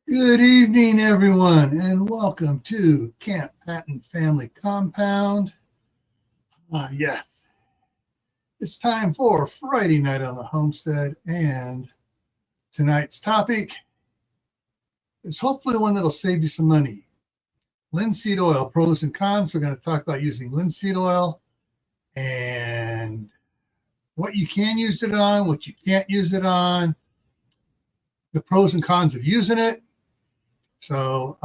Good evening, everyone, and welcome to Camppatton Family Compound. Yes, it's time for Friday night on the Homestead, and tonight's topic is hopefully one that'll save you some money. Linseed oil, pros and cons. We're going to talk about using linseed oil and what you can use it on, what you can't use it on, the pros and cons of using it. So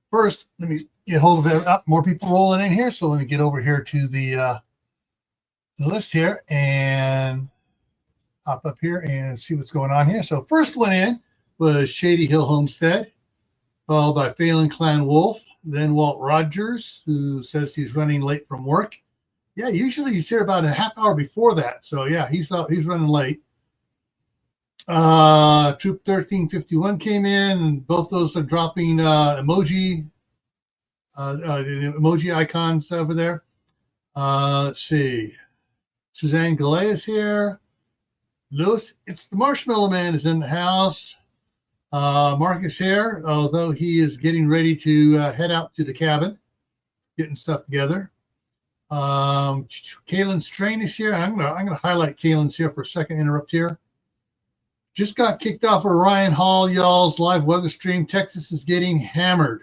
first, let me get hold of it. More people rolling in here. So let me get over here to the list here and hop up here and see what's going on here. So first one in was Shady Hill Homestead, followed by Phelan Clan Wolf, then Walt Rogers, who says he's running late from work. Yeah, usually he's here about a half hour before that. So yeah, he's running late. Troop 1351 came in, and both those are dropping emoji the emoji icons over there. Let's see. Suzanne Gallet is here. Lewis, it's the Marshmallow Man is in the house. Mark is here, although he is getting ready to head out to the cabin, getting stuff together. Kaylin Strain is here. I'm gonna highlight Kaylin's here for a second. Interrupt here. Just got kicked off of Ryan Hall, y'all's live weather stream. Texas is getting hammered.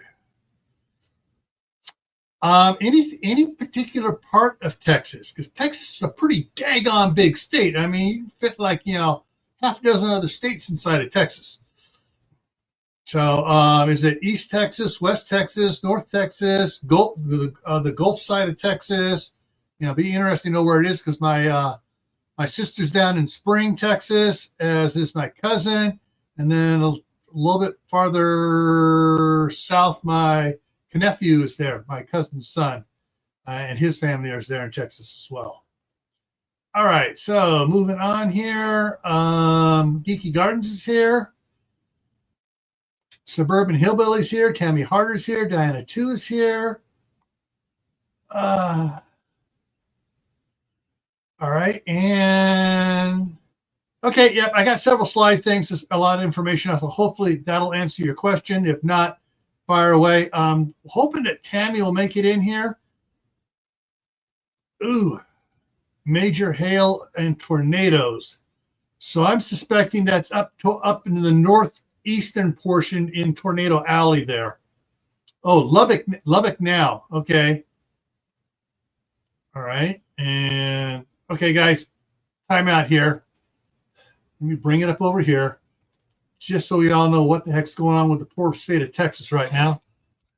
Any particular part of Texas? Because Texas is a pretty daggone big state. I mean, you can fit like, half a dozen other states inside of Texas. So is it East Texas, West Texas, North Texas, the Gulf side of Texas? Be interesting to know where it is because my sister's down in Spring, Texas, as is my cousin. And then a little bit farther south, my nephew is there, my cousin's son, and his family is there in Texas as well. All right, so moving on here. Geeky Gardens is here. Suburban Hillbillies here. Tammy Harder's here. Diana 2 is here. All right, and okay, yep, I got several slide things, just a lot of information. So hopefully that'll answer your question. If not, fire away. I'm hoping that Tammy will make it in here. Ooh, major hail and tornadoes. So I'm suspecting that's up into the northeastern portion in Tornado Alley there. Oh, Lubbock now. Okay. All right. And okay, guys, time out here. Let me bring it up over here, just so we all know what the heck's going on with the poor state of Texas right now.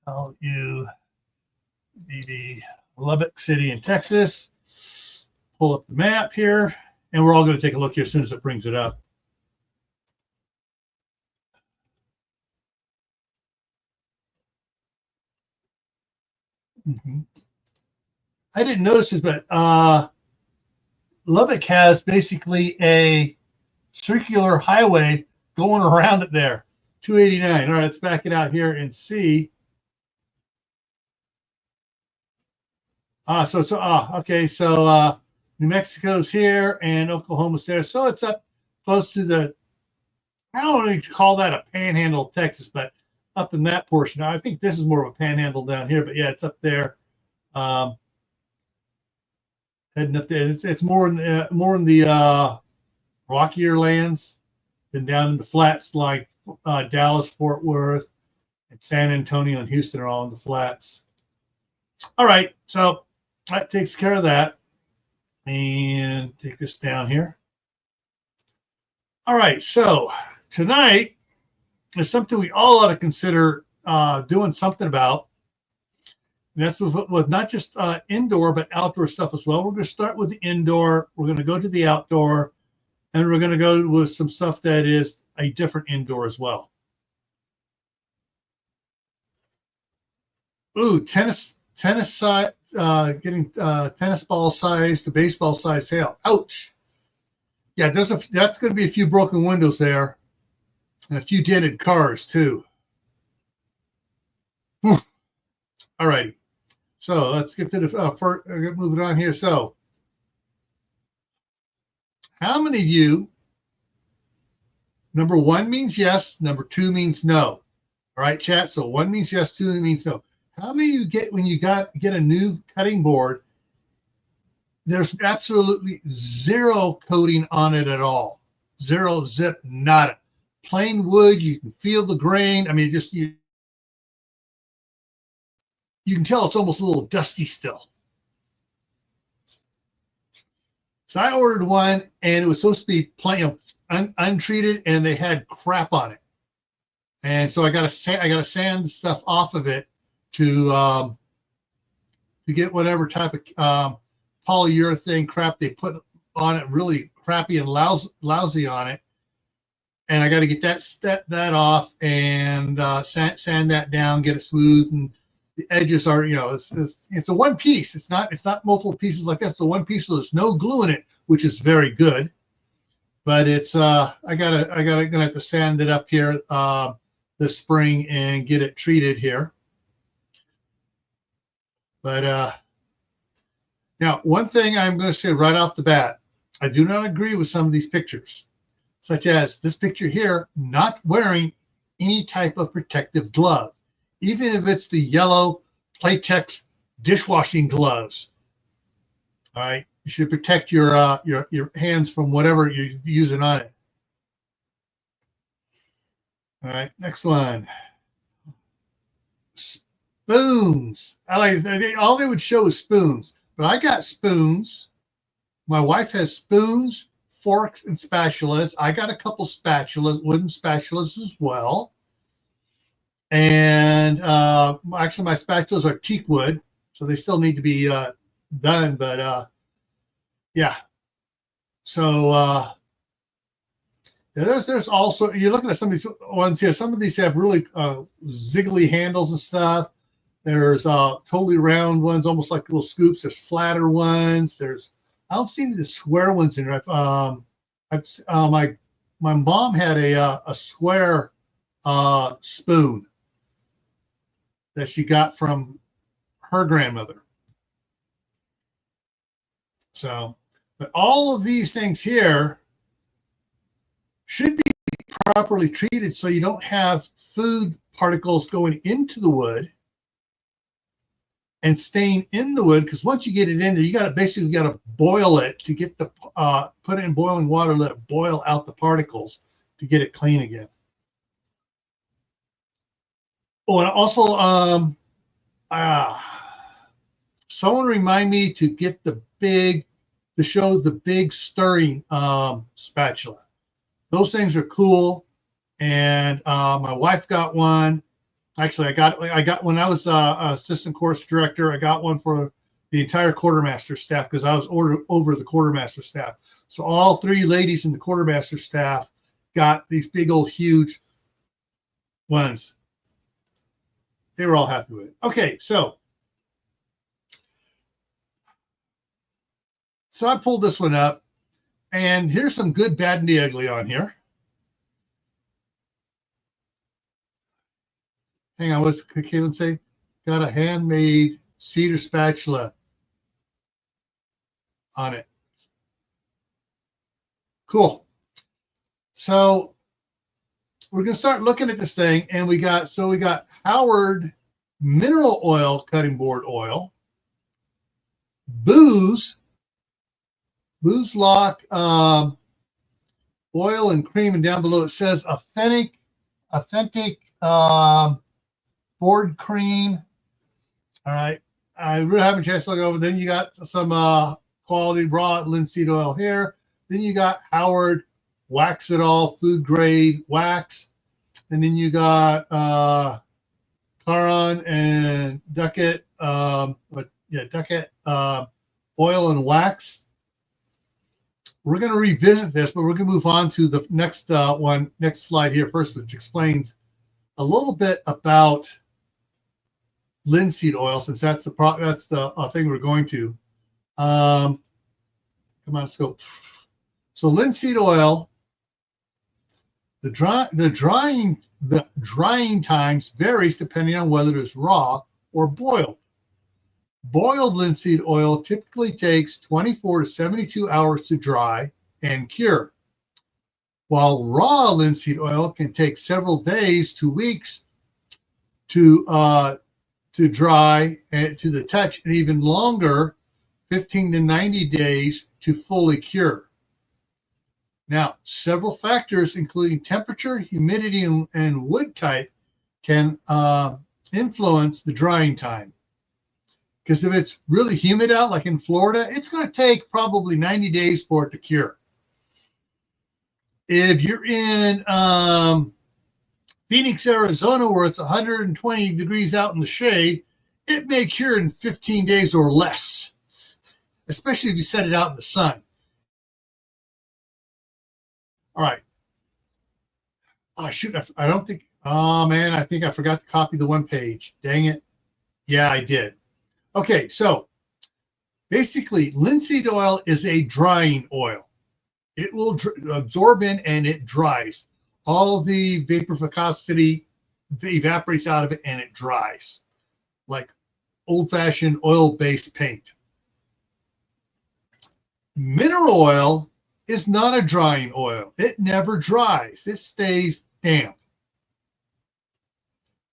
LUBB, Lubbock City in Texas. Pull up the map here, and we're all going to take a look here as soon as it brings it up. I didn't notice this, but Lubbock has basically a circular highway going around it there. 289. All right, let's back it out here and see. Okay, so New Mexico's here and Oklahoma's there. So it's up close to I don't really call that a panhandle of Texas, but up in that portion. I think this is more of a panhandle down here, but yeah, it's up there. Heading up there. It's more in the rockier lands than down in the flats like Dallas, Fort Worth, and San Antonio and Houston are all in the flats. All right, so that takes care of that. And take this down here. All right, so tonight is something we all ought to consider doing something about. And that's with not just indoor, but outdoor stuff as well. We're going to start with the indoor. We're going to go to the outdoor. And we're going to go with some stuff that is a different indoor as well. Ooh, tennis size, getting tennis ball size to baseball size hail. Ouch. Yeah, that's going to be a few broken windows there, and a few dented cars too. All righty. So let's get to the moving on here. So, how many of you? Number 1 means yes. Number 2 means no. All right, chat. So 1 means yes, 2 means no. How many you get when you get a new cutting board? There's absolutely zero coating on it at all. Zero, zip, nada. Plain wood. You can feel the grain. I mean, just you can tell it's almost a little dusty still. So I ordered one, and it was supposed to be plain, untreated, and they had crap on it. And so I got to sand the stuff off of it to get whatever type of polyurethane crap they put on it, really crappy and lousy on it. And I got to get that off and sand that down, get it smooth, and the edges are, it's a one piece. It's not multiple pieces like this. It's a one piece, so there's no glue in it, which is very good. But it's gonna have to sand it up here this spring and get it treated here. But now, one thing I'm going to say right off the bat, I do not agree with some of these pictures, such as this picture here, not wearing any type of protective glove, even if it's the yellow Playtex dishwashing gloves. All right, you should protect your hands from whatever you're using on it. All right, next one. Spoons. All they would show is spoons, but I got spoons. My wife has spoons, forks, and spatulas. I got a couple spatulas, wooden spatulas as well. And actually, my spatulas are teak wood, so they still need to be done. But yeah. So there's also, you're looking at some of these ones here. Some of these have really ziggly handles and stuff. There's totally round ones, almost like little scoops. There's flatter ones. I don't see any of the square ones in there. My mom had a square spoon that she got from her grandmother. So, but all of these things here should be properly treated so you don't have food particles going into the wood and staying in the wood, because once you get it in there, you got to boil it to get the put it in boiling water, let it boil out the particles to get it clean again. Oh, and also someone remind me to get to show the big stirring spatula. Those things are cool, and my wife got one. Actually, I got when I was assistant course director, I got one for the entire quartermaster staff because I was over the quartermaster staff. So all 3 ladies in the quartermaster staff got these big old huge ones. They were all happy with it. Okay, so I pulled this one up, and here's some good, bad, and the ugly on here. Hang on, what's Caitlin say? Got a handmade cedar spatula on it. Cool. So we're going to start looking at this thing, and we got Howard mineral oil cutting board oil, Booz Lock oil and cream, and down below it says authentic board cream. All right, I really haven't a chance to look over. Then you got some quality raw linseed oil here. Then you got Howard Wax It All food grade wax, and then you got Caron and Duckett, Duckett oil and wax. We're going to revisit this, but we're going to move on to the next slide here first, which explains a little bit about linseed oil, since that's the thing we're going to. Come on, let's go. So linseed oil, the drying times varies depending on whether it's raw or boiled. Boiled linseed oil typically takes 24 to 72 hours to dry and cure, while raw linseed oil can take several days to weeks to dry and to the touch, and even longer, 15 to 90 days to fully cure. Now, several factors, including temperature, humidity, and wood type, can influence the drying time. Because if it's really humid out, like in Florida, it's going to take probably 90 days for it to cure. If you're in Phoenix, Arizona, where it's 120 degrees out in the shade, it may cure in 15 days or less, especially if you set it out in the sun. All right. Oh, shoot. I don't think. Oh, man. I think I forgot to copy the one page. Dang it. Yeah, I did. Okay. So basically, linseed oil is a drying oil. It will absorb in and it dries. All the vapor viscosity evaporates out of it and it dries like old-fashioned oil-based paint. Mineral oil is not a drying oil. It never dries. It stays damp.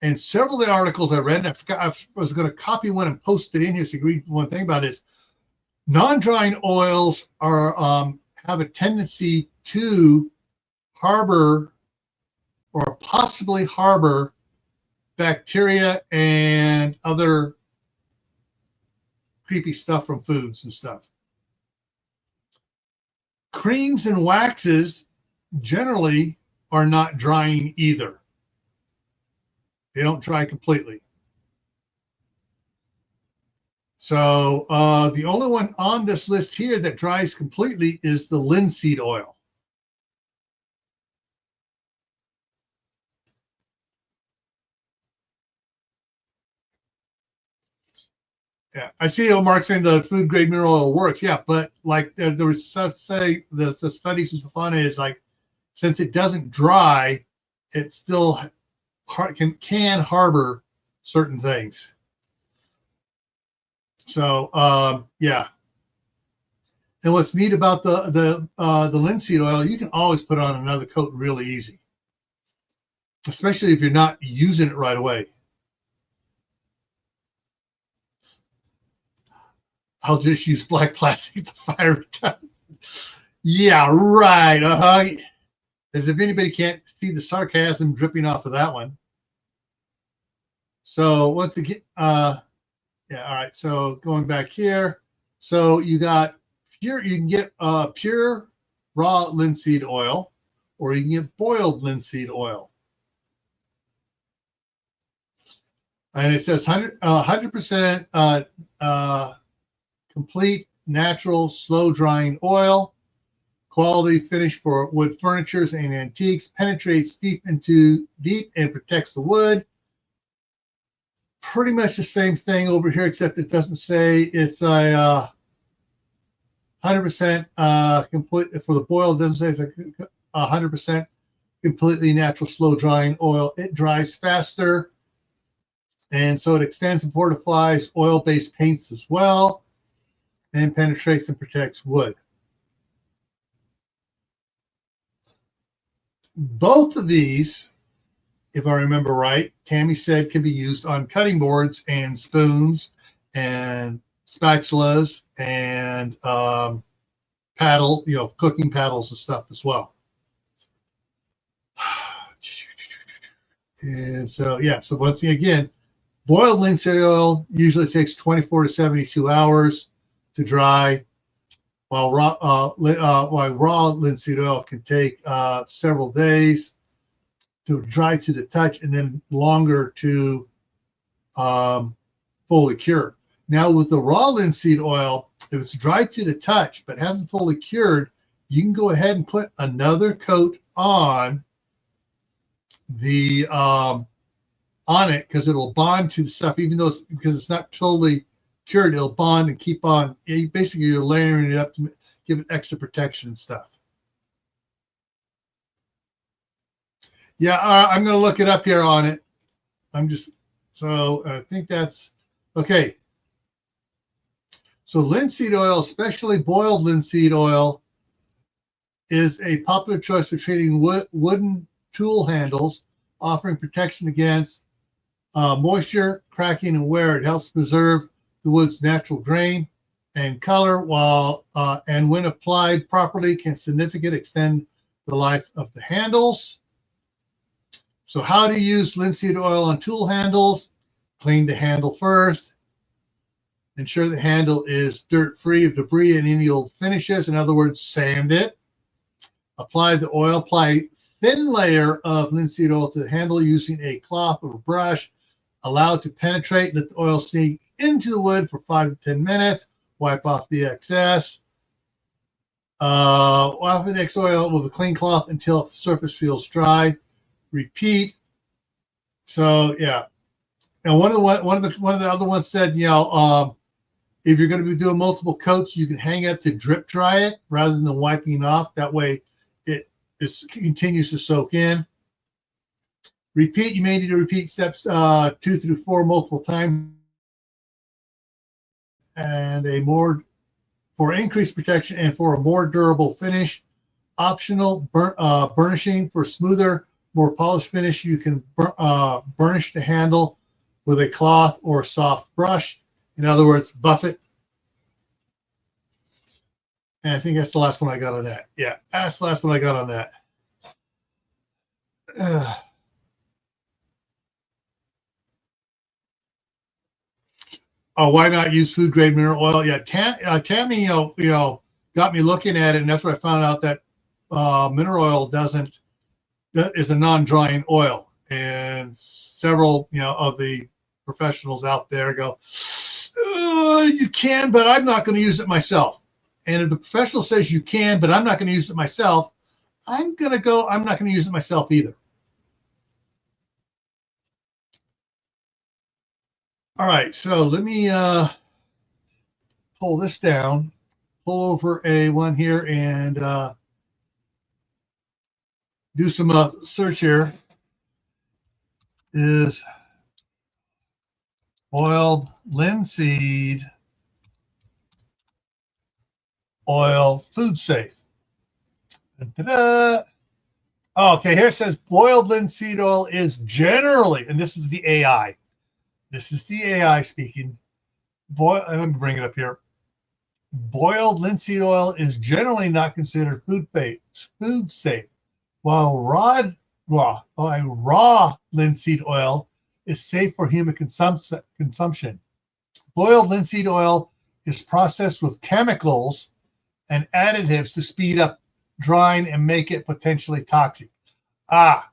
And several of the articles I read, and I forgot, I was going to copy one and post it in here so you can read one thing about it, is non-drying oils are have a tendency to harbor or possibly harbor bacteria and other creepy stuff from foods and stuff. Creams and waxes generally are not drying either. They don't dry completely. So the only one on this list here that dries completely is the linseed oil. Yeah, I see Mark saying the food grade mineral oil works. Yeah, but like there was say the studies with Stefania is like, since it doesn't dry, it still can harbor certain things. So yeah. And what's neat about the linseed oil, you can always put on another coat really easy, especially if you're not using it right away. I'll just use black plastic to fire it down. Yeah, right. As if anybody can't see the sarcasm dripping off of that one. So once again, yeah, all right. So going back here, so you got pure. You can get pure raw linseed oil, or you can get boiled linseed oil. And it says 100% complete, natural, slow drying oil, quality finish for wood furnitures and antiques, penetrates deep and protects the wood. Pretty much the same thing over here, except it doesn't say it's a 100% complete for the boil. It doesn't say it's a 100% completely natural, slow drying oil. It dries faster, and so it extends and fortifies oil-based paints as well, and penetrates and protects wood. Both of these, if I remember right, Tammy said can be used on cutting boards and spoons and spatulas and paddle, cooking paddles and stuff as well. And so, yeah, so once again, boiled linseed oil usually takes 24 to 72 hours to dry, while raw linseed oil can take several days to dry to the touch, and then longer to fully cure. Now with the raw linseed oil, if it's dry to the touch but hasn't fully cured, you can go ahead and put another coat on the on it, because it'll bond to the stuff, even though because it's not totally cured, it'll bond and keep on. Basically, you're layering it up to give it extra protection and stuff. Yeah, I'm going to look it up here on it. So I think that's okay. So linseed oil, especially boiled linseed oil, is a popular choice for treating wooden tool handles, offering protection against Moisture, cracking, and wear. It helps preserve the wood's natural grain and color, while and when applied properly, can significantly extend the life of the handles. So how to use linseed oil on tool handles? Clean the handle first. Ensure the handle is dirt-free of debris and any old finishes. In other words, sand it. Apply the oil. Apply thin layer of linseed oil to the handle using a cloth or brush. Allow it to penetrate. Let the oil sink into the wood for 5 to 10 minutes. Wipe off the excess. Wipe the next oil with a clean cloth until the surface feels dry. Repeat. So yeah, and one of the other ones said, if you're going to be doing multiple coats, you can hang it to drip dry it rather than wiping it off. That way, it continues to soak in. Repeat. You may need to repeat steps 2 through 4 multiple times, and for increased protection and for a more durable finish. Optional burnishing for smoother, more polished finish. You can burnish the handle with a cloth or a soft brush. In other words, buff it. And I think that's the last one I got on that. Yeah, that's the last one I got on that. Why not use food grade mineral oil? Yeah, Tammy, got me looking at it, and that's where I found out that mineral oil is a non-drying oil, and several of the professionals out there go, you can, but I'm not going to use it myself. And if the professional says you can, but I'm not going to use it myself, I'm not going to use it myself either. All right, so let me pull this down, pull over a one here, and do some search here. Is boiled linseed oil food safe? Ta-da! Okay, here it says boiled linseed oil is generally, and this is the AI. This is the AI speaking. Let me bring it up here. Boiled linseed oil is generally not considered food safe, while raw linseed oil is safe for human consumption. Boiled linseed oil is processed with chemicals and additives to speed up drying and make it potentially toxic. That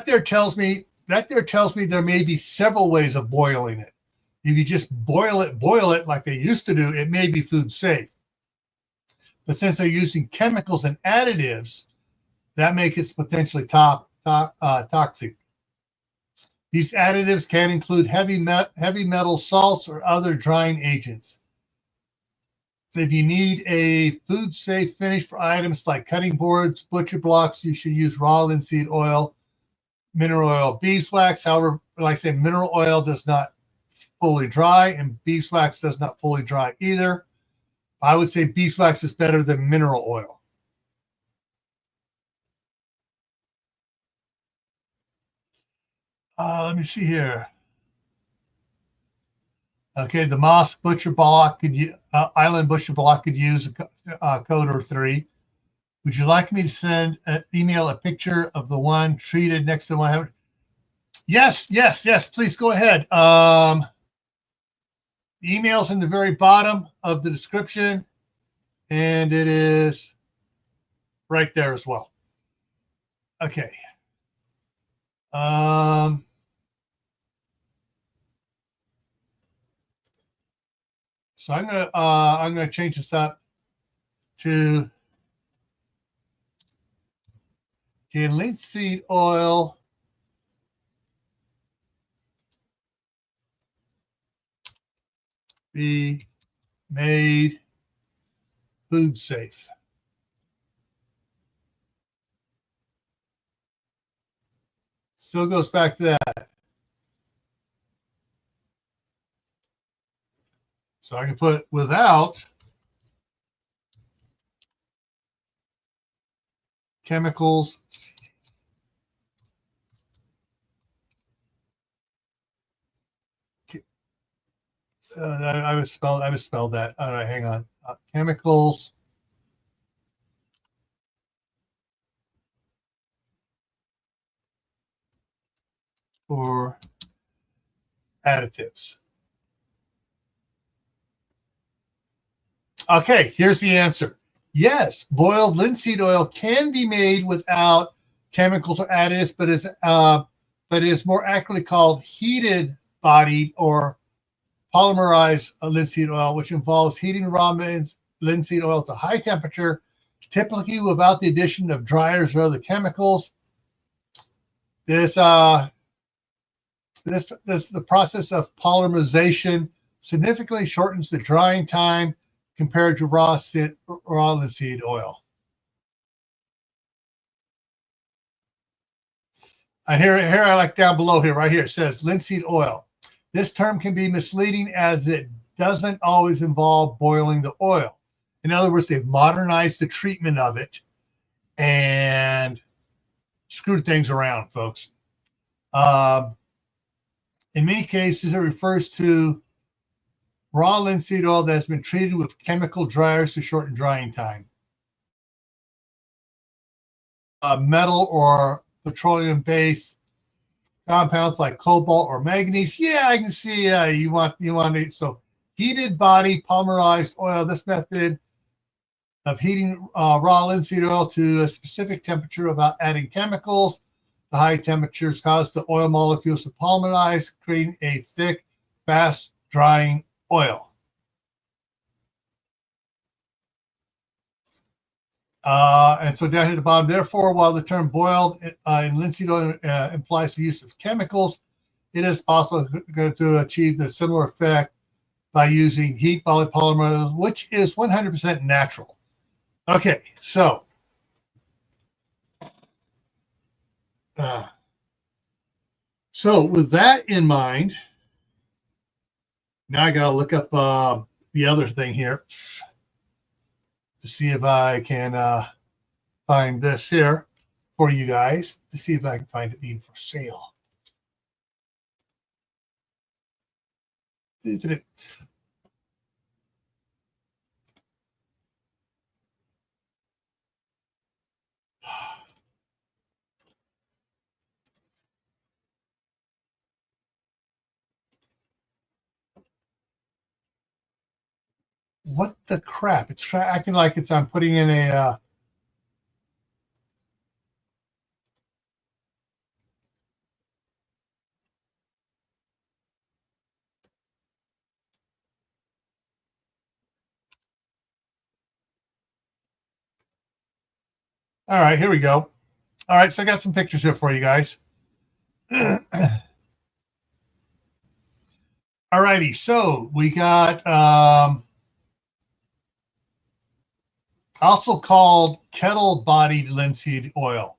there tells me there may be several ways of boiling it. If you just boil it like they used to do, it may be food safe. But since they're using chemicals and additives, that makes it potentially toxic. These additives can include heavy metal salts or other drying agents. If you need a food safe finish for items like cutting boards, butcher blocks, you should use raw linseed oil, mineral oil, beeswax. However, like I said, mineral oil does not fully dry, and beeswax does not fully dry either. I would say beeswax is better than mineral oil. Let me see here. Okay, the Moss butcher block Island butcher block could use a code or 3. Would you like me to email a picture of the one treated next to the one? Yes. Please go ahead. The email's in the very bottom of the description, and it is right there as well. Okay. So I'm gonna change this up to can linseed oil be made food safe? Still goes back to that. So I can put without chemicals I misspelled that. All right, hang on. Chemicals or additives. Okay, here's the answer. Yes, boiled linseed oil can be made without chemicals or additives, but it is more accurately called heated bodied or polymerized linseed oil, which involves heating raw linseed oil to high temperature, typically without the addition of dryers or other chemicals. The process of polymerization significantly shortens the drying time compared to raw linseed oil. And here I like down below here, right here, it says linseed oil. This term can be misleading as it doesn't always involve boiling the oil. In other words, they've modernized the treatment of it and screwed things around, folks. In many cases, it refers to raw linseed oil that has been treated with chemical dryers to shorten drying time. Metal or petroleum-based compounds like cobalt or manganese. Yeah, I can see you want it. So heated body polymerized oil. This method of heating raw linseed oil to a specific temperature without adding chemicals. The high temperatures cause the oil molecules to polymerize, creating a thick, fast-drying oil. And so down here at the bottom, therefore, while the term boiled in linseed oil implies the use of chemicals, it is possible to achieve the similar effect by using heat polypolymer, which is 100% natural. Okay, so with that in mind, now I got to look up the other thing here to see if I can find this here for you guys, to see if I can find it being for sale. What the crap? It's acting like I'm putting in a all right, here we go. All right, so I got some pictures here for you guys. All righty, so we got also called kettle-bodied linseed oil.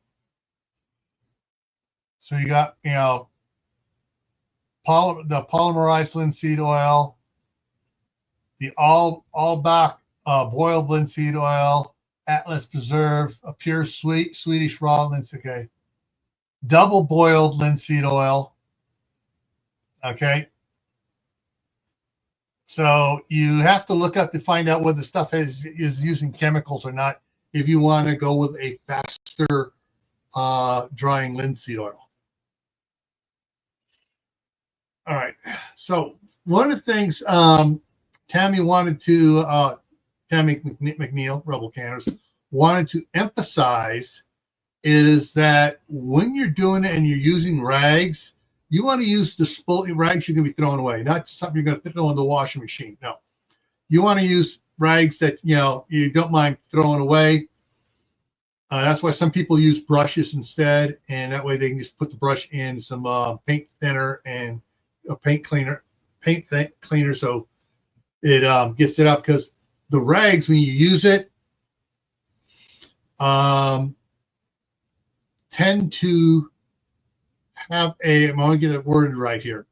So you got, the polymerized linseed oil, the all-back boiled linseed oil, Atlas Preserve, a pure Swedish raw linseed, okay, double boiled linseed oil, okay. So you have to look up to find out whether the stuff is using chemicals or not if you want to go with a faster drying linseed oil. All right. So one of the things Tammy McNeil, Rebel Canners, wanted to emphasize is that when you're doing it and you're using rags, you want to use the rags you're going to be throwing away, not just something you're going to throw in the washing machine. No, you want to use rags that you don't mind throwing away. That's why some people use brushes instead, and that way they can just put the brush in some paint thinner and a paint cleaner, so it gets it up. Because the rags, when you use it, tend to have I'm going to get it worded right here.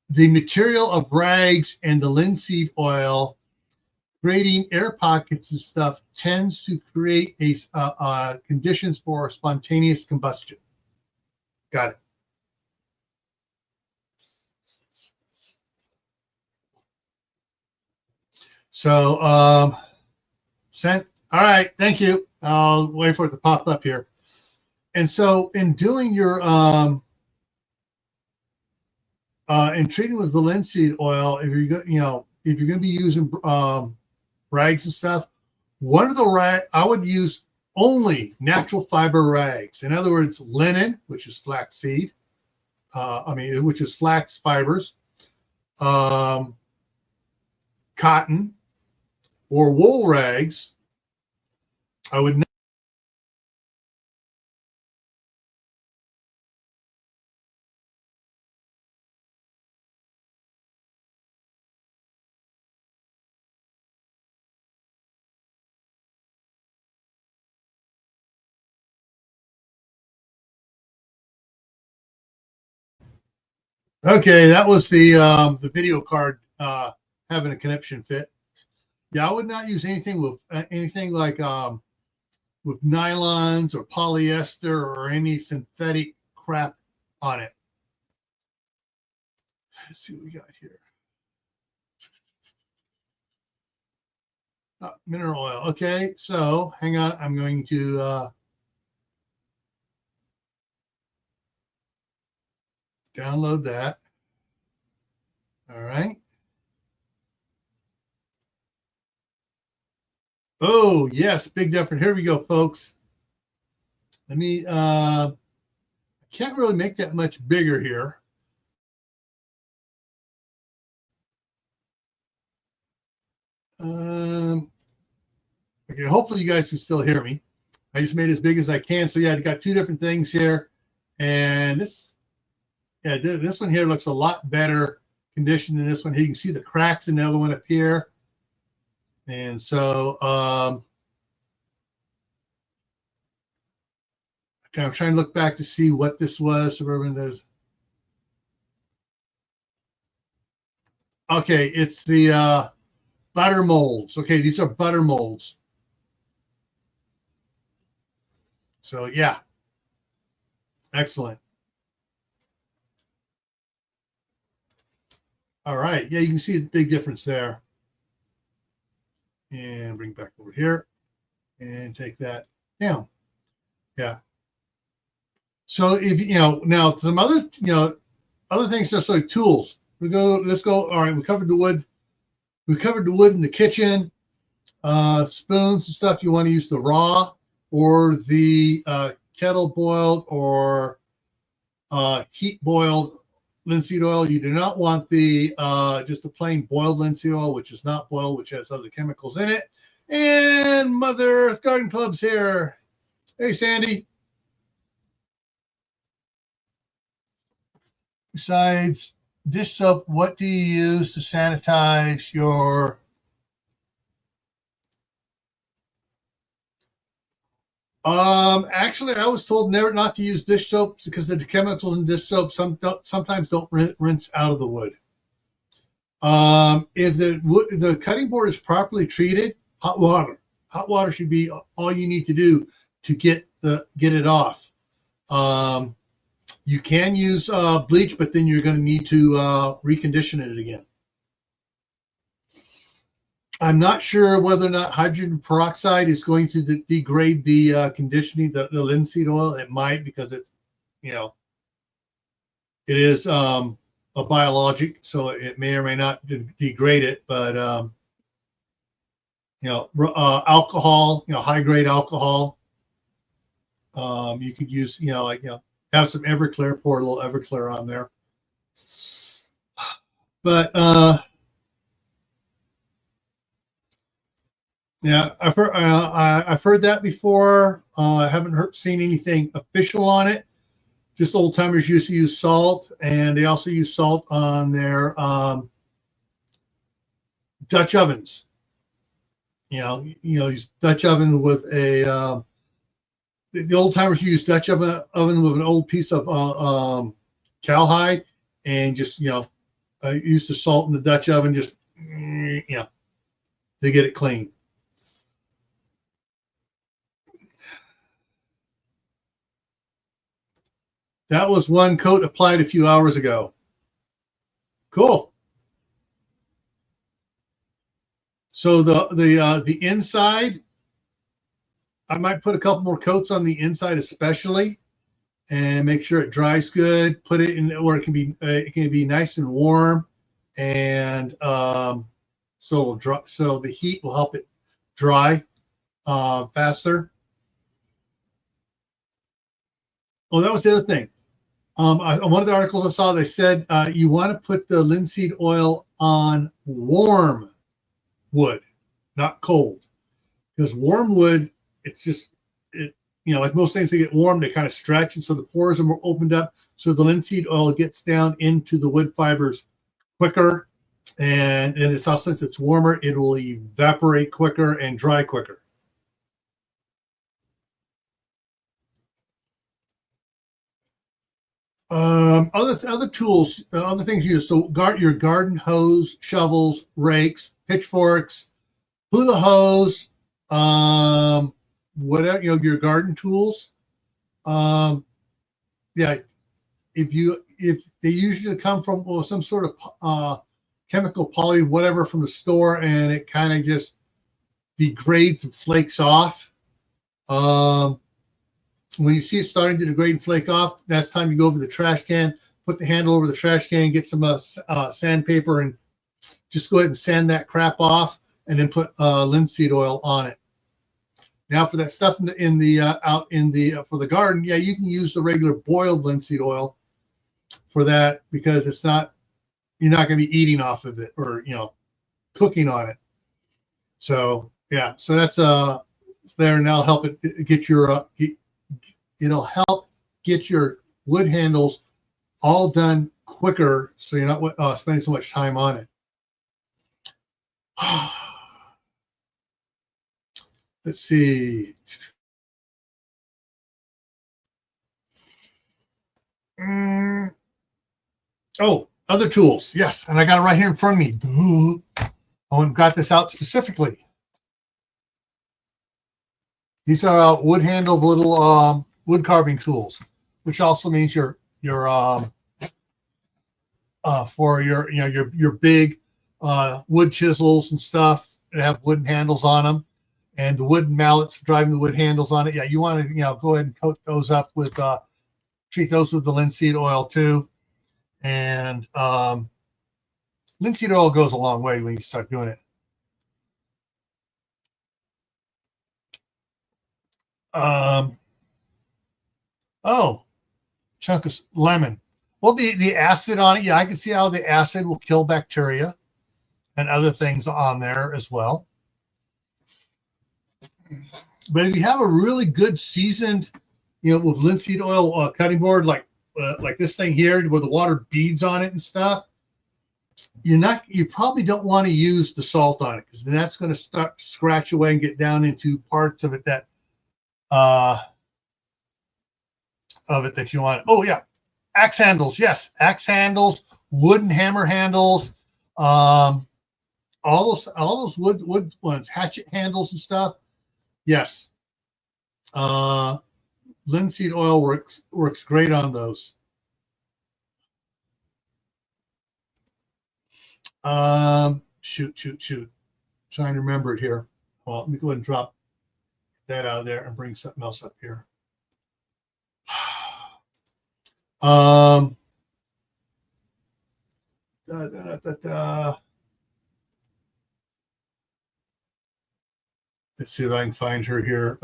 The material of rags and the linseed oil creating air pockets and stuff tends to create conditions for spontaneous combustion. Got it. So sent. All right, thank you. I'll wait for it to pop up here. And so in doing your in treating with the linseed oil, if you're if you're going to be using rags and stuff, one of the I would use only natural fiber rags. In other words, linen, which is flaxseed. Which is flax fibers, cotton, or wool rags. I would. Okay, that was the video card having a connection fit. Yeah, I would not use anything with anything like with nylons or polyester or any synthetic crap on it. Let's see what we got here. Mineral oil. Okay, so hang on. I'm going to download that. All right. Oh, yes, big difference. Here we go, folks. Let me, I can't really make that much bigger here. Okay, hopefully you guys can still hear me. I just made it as big as I can. So yeah, I got two different things here. And this one here looks a lot better conditioned than this one here. You can see the cracks in the other one up here. And so I'm trying to look back to see what this was. Suburban does. Okay, it's the butter molds. Okay, these are butter molds. So yeah, excellent. All right, yeah, you can see a big difference there. And bring back over here and take that down. Yeah. So if now some other other things, just like tools. Let's go. All right, we covered the wood. We covered the wood in the kitchen. Spoons and stuff. You want to use the raw or the kettle boiled or heat boiled linseed oil. You do not want the just the plain boiled linseed oil, which is not boiled, which has other chemicals in it. And Mother Earth Garden Club's here. Hey, Sandy. Besides dish soap, what do you use to sanitize your actually I was told never not to use dish soap because the chemicals in dish soap sometimes don't rinse out of the wood. If the cutting board is properly treated, hot water should be all you need to do to get it off. You can use bleach, but then you're going to need to recondition it again. I'm not sure whether or not hydrogen peroxide is going to degrade the conditioning, the linseed oil. It might, because it's, it is a biologic, so it may or may not degrade it. But alcohol, high grade alcohol. You could use, have some Everclear, pour a little Everclear on there. But yeah, I've heard that before. I haven't seen anything official on it. Just old timers used to use salt, and they also use salt on their Dutch ovens. Use Dutch oven with a the old timers use Dutch oven with an old piece of cowhide, and just use the salt in the Dutch oven just to get it clean. That was one coat applied a few hours ago. Cool. So the inside, I might put a couple more coats on the inside, especially, and make sure it dries good. Put it in where it can be nice and warm, and so it'll dry. So the heat will help it dry faster. Oh, that was the other thing. One of the articles I saw, they said you want to put the linseed oil on warm wood, not cold, because warm wood, it's just like most things, they get warm, they kind of stretch, and so the pores are more opened up, so the linseed oil gets down into the wood fibers quicker, and it's also, since it's warmer, it will evaporate quicker and dry quicker. Other tools, other things you use. So your garden hose, shovels, rakes, pitchforks, hula hose, whatever, your garden tools. Yeah, if they usually come from some sort of chemical poly, whatever, from the store, and it kind of just degrades and flakes off. When you see it starting to degrade and flake off, that's time you go over the trash can, put the handle over the trash can, get some sandpaper, and just go ahead and sand that crap off, and then put linseed oil on it. Now for that stuff for the garden, yeah, you can use the regular boiled linseed oil for that, because you're not going to be eating off of it or cooking on it. So yeah, so that's there, and that'll help it get it'll help get your wood handles all done quicker, so you're not spending so much time on it. Let's see. Oh, other tools. Yes, and I got it right here in front of me. I got this out specifically. These are wood handled little wood carving tools, which also means your for your big wood chisels and stuff that have wooden handles on them, and the wooden mallets for driving the wood handles on it. Yeah, you want to go ahead and coat those up with treat those with the linseed oil too, and linseed oil goes a long way when you start doing it. Oh, chunk of lemon. Well, the acid on it, yeah, I can see how the acid will kill bacteria and other things on there as well. But if you have a really good seasoned, with linseed oil cutting board, like this thing here, where the water beads on it and stuff, you probably don't want to use the salt on it, because then that's going to start scratch away and get down into parts of it that you want. Oh yeah, axe handles. Yes, axe handles, wooden hammer handles, all those wood ones, hatchet handles and stuff. Yes, linseed oil works great on those. Shoot. Trying to remember it here. Well, let me go ahead and drop that out of there and bring something else up here. Let's see if I can find her here.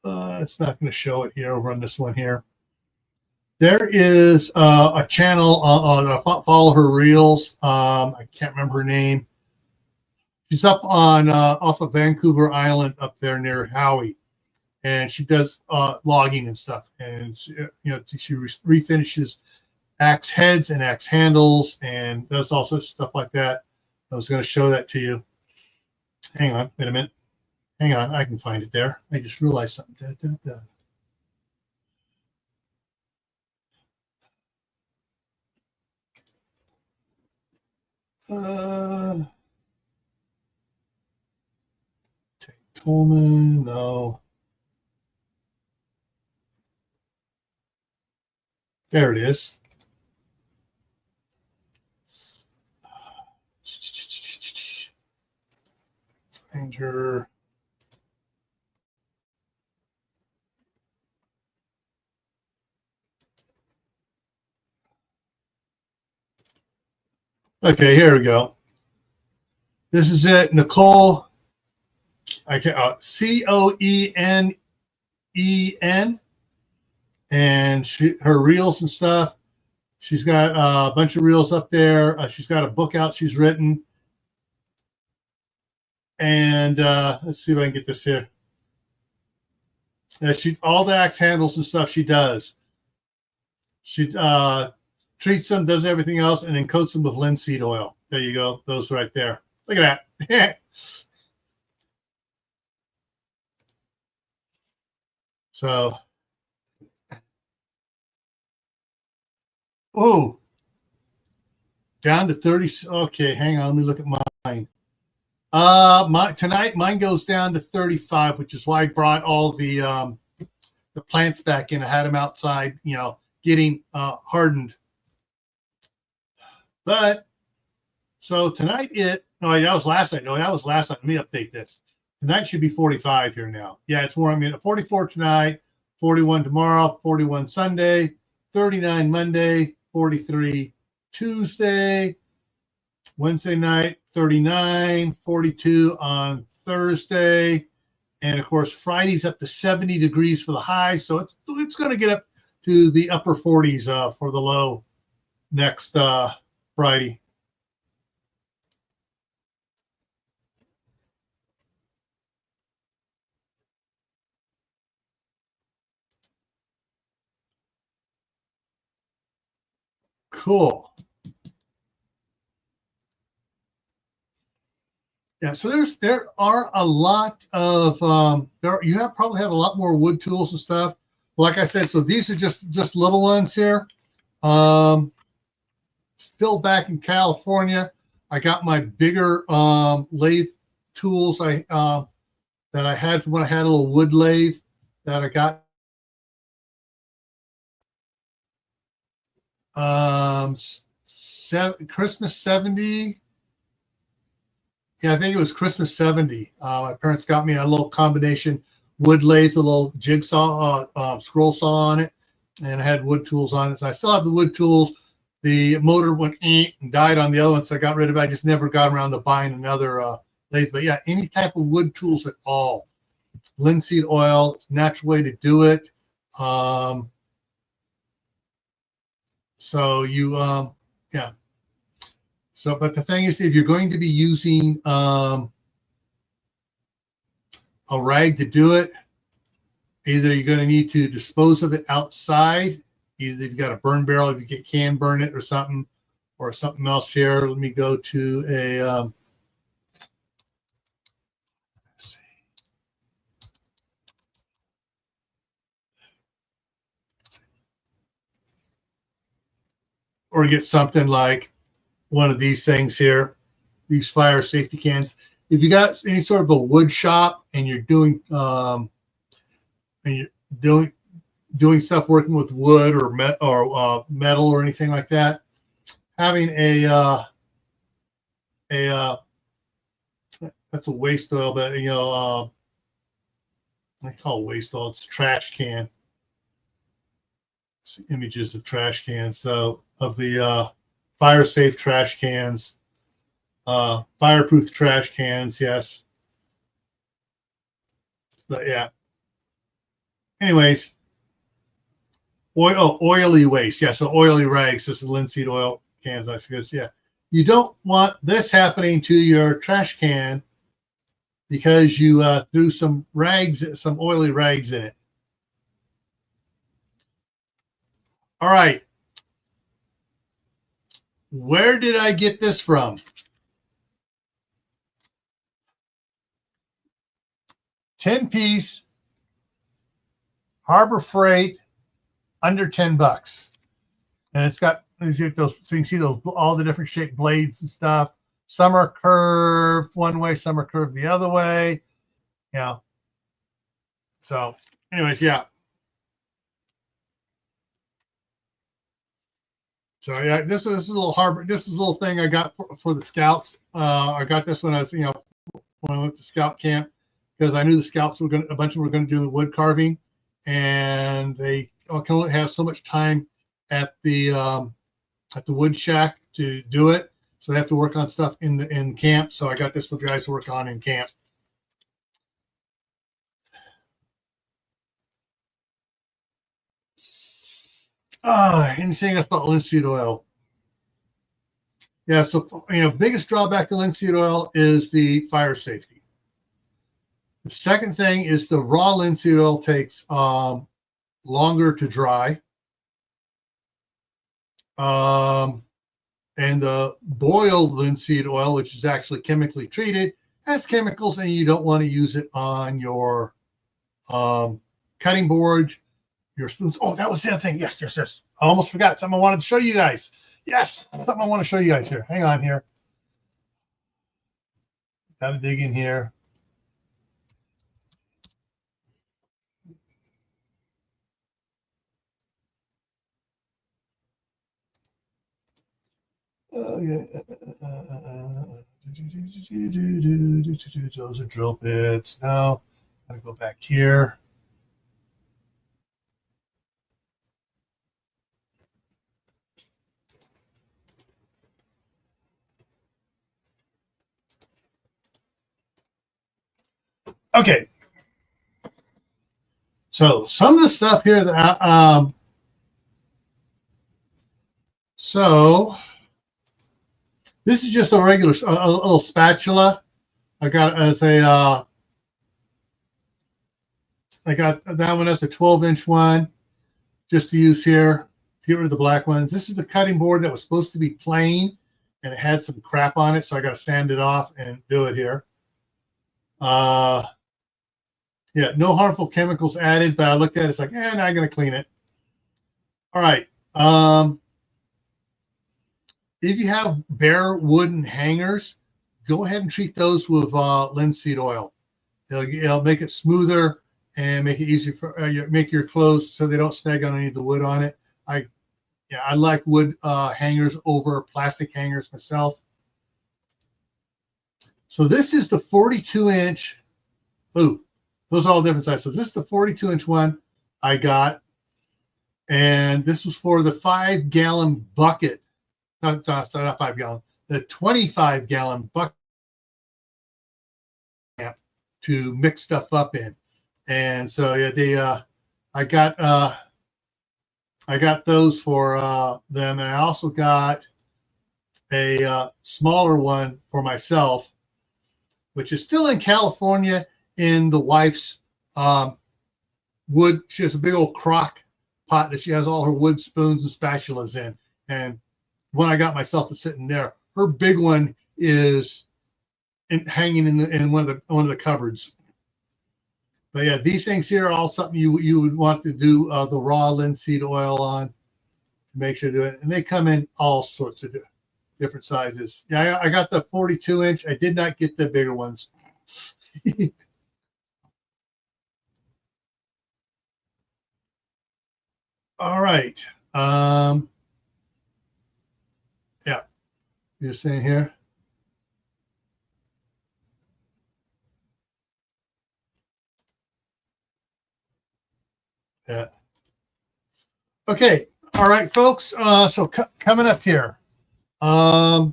It's not going to show it here. I'll run this one here. There is a channel I follow her reels. I can't remember her name. She's up on off of Vancouver Island up there near Howie, and she does logging and stuff. And she refinishes axe heads and axe handles, and does all sorts of stuff like that. I was going to show that to you. Hang on, wait a minute. Hang on, I can find it there. I just realized something. Tolman, no. There it is. Find her. Okay, here we go. This is it, Nicole. I can Coenen, and her reels and stuff. She's got a bunch of reels up there. She's got a book out she's written, and let's see if I can get this here. She all the axe handles and stuff she does. She treats them, does everything else, and then coats them with linseed oil. There you go. Those right there. Look at that. So, oh, down to 30. Okay, hang on. Let me look at mine. Tonight mine goes down to 35, which is why I brought all the plants back in. I had them outside, getting hardened. But so tonight that was last night. No, that was last night. Let me update this. Tonight should be 45 here now. Yeah, it's warm. 44 tonight, 41 tomorrow, 41 Sunday, 39 Monday, 43 Tuesday, Wednesday night, 39, 42 on Thursday. And of course, Friday's up to 70 degrees for the high. So it's going to get up to the upper 40s for the low next Friday. Cool. Yeah, so there are a lot of probably have a lot more wood tools and stuff. Like I said, so these are just little ones here. Still back in California, I got my bigger lathe tools that I had from when I had a little wood lathe that I got. Christmas 70. Yeah, I think it was Christmas 70. My parents got me a little combination wood lathe, a little jigsaw, scroll saw on it, and I had wood tools on it. So I still have the wood tools. The motor went and died on the other one, so I got rid of it. I just never got around to buying another lathe. But yeah, any type of wood tools at all. Linseed oil, it's a natural way to do it. So you, yeah. So, but the thing is, if you're going to be using a rag to do it, either you're going to need to dispose of it outside. Either you've got a burn barrel, if you can burn it or something else here. Let me go to a, let's see. Or get something like one of these things here, these fire safety cans. If you got any sort of a wood shop and you're doing doing stuff working with wood or metal or anything like that, having a that's a waste oil, but I call it waste oil. It's a trash can. It's images of trash cans. So of the fire safe trash cans, fireproof trash cans, yes. But yeah. Anyways, oily waste. Yeah, so oily rags. This is linseed oil cans, I guess. Yeah. You don't want this happening to your trash can because you threw some oily rags in it. All right. Where did I get this from? 10-piece Harbor Freight, under $10. And it's got those, so you can see those all the different shaped blades and stuff. Some are curved one way, some are curved the other way. Yeah. So, anyways, yeah. So yeah, this is a little harbor. This is a little thing I got for the scouts. I got this when I was, when I went to scout camp, because I knew the scouts were a bunch of them were going to do the wood carving, and they can only have so much time at the wood shack to do it. So they have to work on stuff in camp. So I got this for the guys to work on in camp. Anything else about linseed oil? Yeah, so biggest drawback to linseed oil is the fire safety. The second thing is the raw linseed oil takes longer to dry. And the boiled linseed oil, which is actually chemically treated, has chemicals, and you don't want to use it on your cutting board, your spoons. Oh, that was the other thing. Yes. I almost forgot something I wanted to show you guys. Yes, something I want to show you guys here. Hang on here. Got to dig in here. Those are drill bits. Now, gotta go back here. Okay. So some of the stuff here that so this is just a regular a little spatula. I got as a I got that one as a 12-inch one, just to use here to get rid of the black ones. This is the cutting board that was supposed to be plain, and it had some crap on it, so I got to sand it off and do it here. Yeah, no harmful chemicals added, but I looked at it, it's like, now I'm going to clean it. All right. If you have bare wooden hangers, go ahead and treat those with linseed oil. It'll make it smoother and make it easier for make your clothes so they don't snag on any of the wood on it. I like wood hangers over plastic hangers myself. So this is the 42-inch. Ooh, those are all different sizes. So this is the 42-inch one I got, and this was for the 5-gallon bucket. Not 5-gallon, the 25-gallon bucket to mix stuff up in. And so yeah, I got those for them, and I also got a smaller one for myself, which is still in California in the wife's wood. She has a big old crock pot that she has all her wood spoons and spatulas in, and one I got myself is sitting there. Her big one is hanging in one of the cupboards. But yeah, these things here are all something you would want to do the raw linseed oil on to make sure to do it. And they come in all sorts of different sizes. Yeah, I got the 42-inch. I did not get the bigger ones. All right. Yeah, you're saying here. Yeah. Okay. All right, folks. So coming up here. I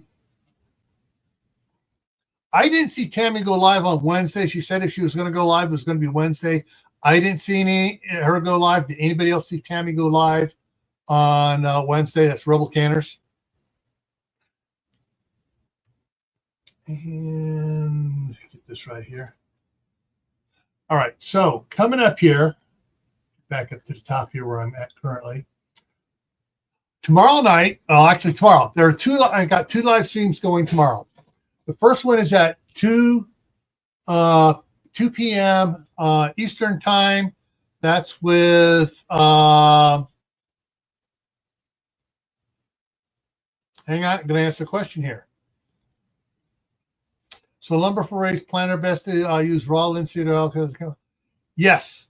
didn't see Tammy go live on Wednesday. She said if she was going to go live, it was going to be Wednesday. I didn't see her go live. Did anybody else see Tammy go live on Wednesday? That's Rebel Canners. And get this right here. All right. So coming up here, back up to the top here where I'm at currently. Tomorrow night, actually tomorrow, there are I got 2 live streams going tomorrow. The first one is at 2 p.m. Eastern time. That's with hang on, I'm going to answer a question here. So lumber for raised planter, best to use raw linseed oil. Yes.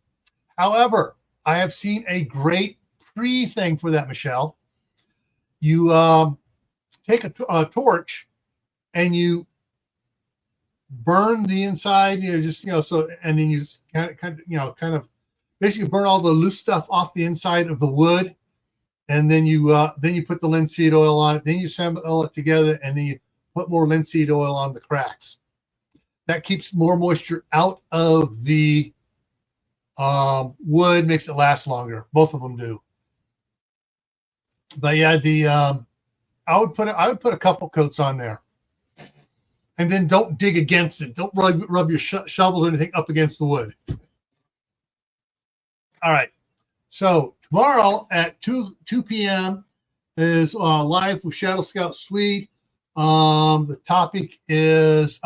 However, I have seen a great pre thing for that, Michelle. you take a torch and you burn the inside, so, and then you kind of basically burn all the loose stuff off the inside of the wood, and then you put the linseed oil on it, then you assemble it together, and then you put more linseed oil on the cracks. That keeps more moisture out of the wood, makes it last longer. Both of them do. But yeah, I would put a couple coats on there, and then don't dig against it. Don't rub your shovels or anything up against the wood. All right. So tomorrow at 2 p.m. is live with Shadow Scout Suite. The topic is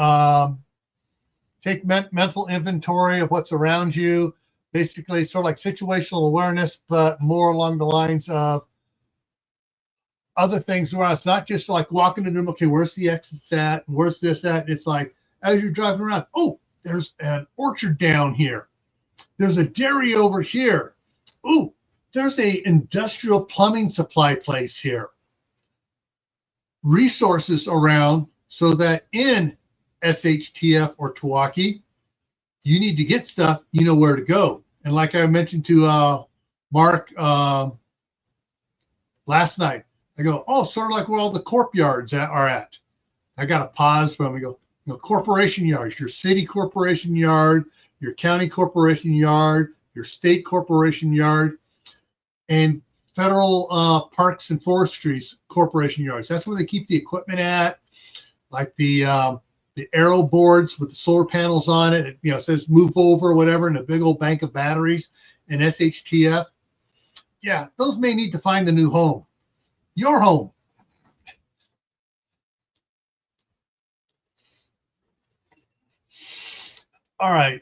take mental inventory of what's around you. Basically, sort of like situational awareness, but more along the lines of other things around. It's not just like walking in the room, okay, where's the exits at? Where's this at? It's like, as you're driving around, oh, there's an orchard down here. There's a dairy over here. Ooh, there's a industrial plumbing supply place here. Resources around so that in SHTF or Tawaki, you need to get stuff, you know where to go. And like I mentioned to Mark last night, I go, oh, sort of like where all the corp yards are at. I got to pause from. I go, corporation yards, your city corporation yard, your county corporation yard, your state corporation yard, and federal parks and forestries corporation yards. That's where they keep the equipment at, like the arrow boards with the solar panels on it. It says move over or whatever, and a big old bank of batteries and SHTF. Yeah, those may need to find the new home. Your home. All right.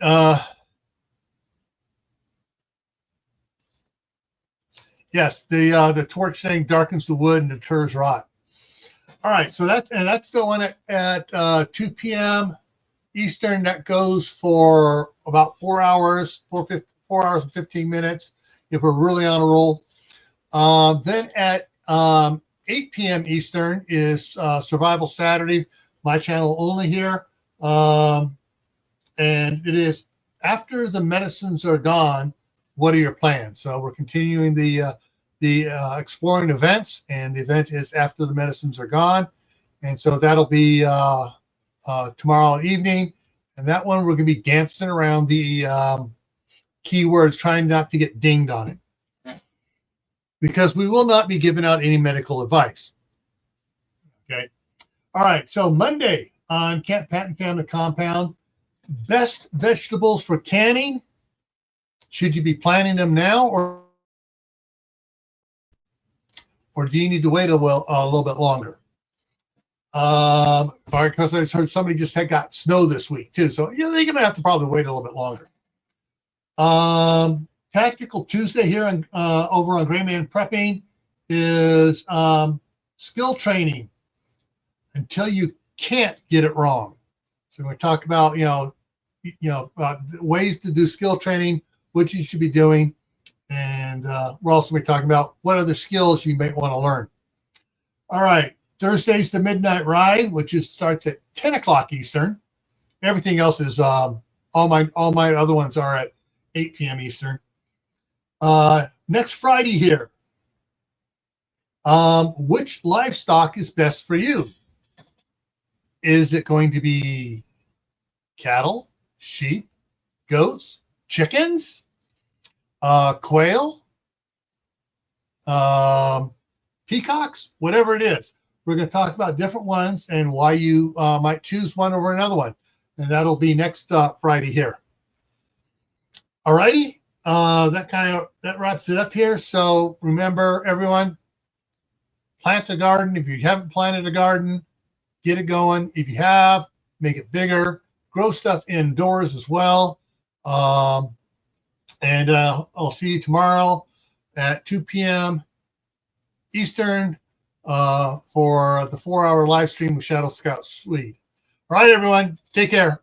Yes, the torch saying darkens the wood and deters rot. All right, so that's the one at 2 p.m. Eastern. That goes for about 4 hours, 4 hours and 15 minutes if we're really on a roll. Then at 8 p.m. Eastern is Survival Saturday, my channel only here. And it is after the medicines are gone, what are your plans? So we're continuing the exploring events, and the event is after the medicines are gone. And so that'll be tomorrow evening. And that one, we're going to be dancing around the keywords, trying not to get dinged on it, because we will not be giving out any medical advice. Okay. All right. So Monday on Camppatton Family Compound, best vegetables for canning. Should you be planting them now, or do you need to wait a little bit longer? Because I heard somebody just got snow this week too, so they're going to have to probably wait a little bit longer. Tactical Tuesday here on over on Gray Man Prepping is skill training until you can't get it wrong. So we talk about ways to do skill training, what you should be doing, and we're also going to be talking about what other skills you might want to learn. All right, Thursday's the Midnight Ride, which starts at 10 o'clock Eastern. Everything else is all my other ones are at 8 p.m. Eastern. Next Friday here, which livestock is best for you? Is it going to be cattle, sheep, goats, chickens, quail, peacocks, whatever it is? We're going to talk about different ones and why you might choose one over another one. And that'll be next Friday here. All righty. That wraps it up here. So remember, everyone, plant a garden. If you haven't planted a garden, get it going. If you have, make it bigger. Grow stuff indoors as well. And I'll see you tomorrow at 2 p.m. Eastern for the 4-hour live stream with Shadow Scout Suite. All right, everyone. Take care.